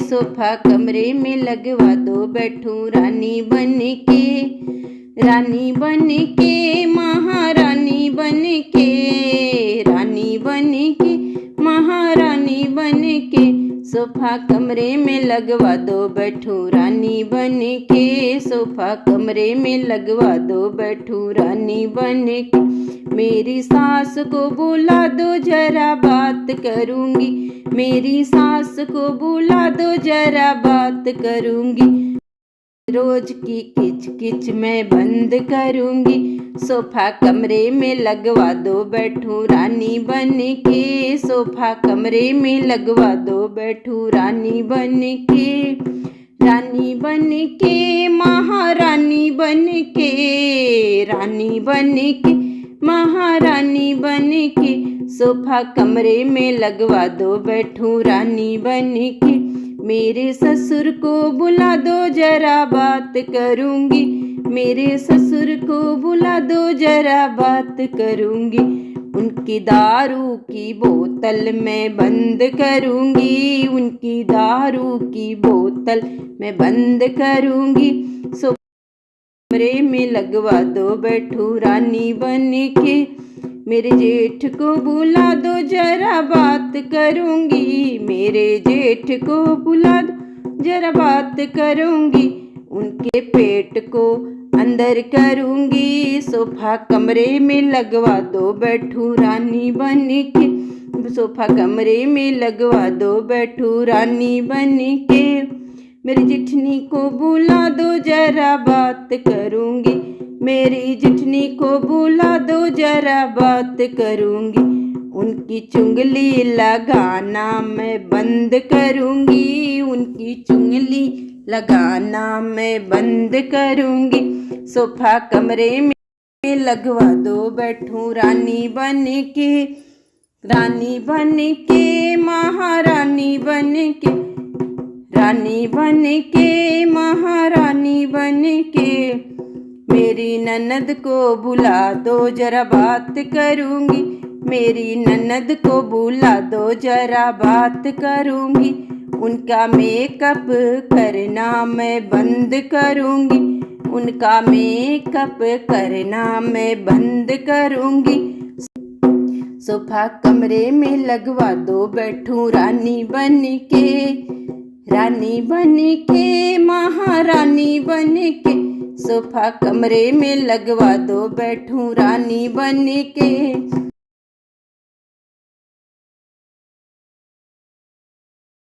Sofa कमरे में लगवा दो, बैठूं रानी बन के, रानी बन के, महारानी बन के, रानी बन के, महारानी बन के, सोफा कमरे में लगवा दो, बैठूं रानी बन के, सोफा कमरे में लगवा दो, बैठूं रानी बन के। मेरी सास को बुला दो जरा बात करूंगी, मेरी सास को बुला दो जरा बात करूंगी, रोज की किच किच मैं बंद करूंगी, सोफा कमरे में लगवा दो, बैठूं रानी बन के, सोफा कमरे में लगवा दो, बैठूं रानी बन के, रानी बन के, महारानी बन के, रानी बन के, महारानी बन के, सोफा कमरे में लगवा दो, बैठूं रानी बन के। मेरे ससुर को बुला दो जरा बात करूंगी, मेरे ससुर को बुला दो जरा बात करूंगी, उनकी दारू की बोतल मैं बंद करूंगी, उनकी दारू की बोतल मैं बंद करूंगी, कमरे में लगवा दो, बैठूं रानी बन के। मेरे जेठ को बुला दो जरा बात करूंगी, मेरे जेठ को बुला दो जरा बात करूंगी, उनके पेट को अंदर करूंगी, सोफा कमरे में लगवा दो, बैठूं रानी बन के, सोफा कमरे में लगवा दो, बैठूं रानी बन के। मेरी जिठनी को बुला दो जरा बात करूंगी, मेरी जिठनी को बुला दो जरा बात करूंगी, उनकी चुंगली लगाना मैं बंद करूंगी, उनकी चुंगली लगाना मैं बंद करूंगी, सोफा कमरे में लगवा दो, बैठूं रानी बन के, रानी बन के, महारानी बन के, रानी बन के, महारानी बन के। मेरी ननद को बुला दो जरा बात करूंगी, मेरी ननद को बुला दो जरा बात करूंगी, उनका मेकअप करना मैं बंद करूंगी, उनका मेकअप करना मैं बंद करूंगी, सोफा कमरे में लगवा दो, बैठूं रानी बन के, रानी बन के, महारानी बन के, सोफा कमरे में लगवा दो, बैठूं रानी बन के।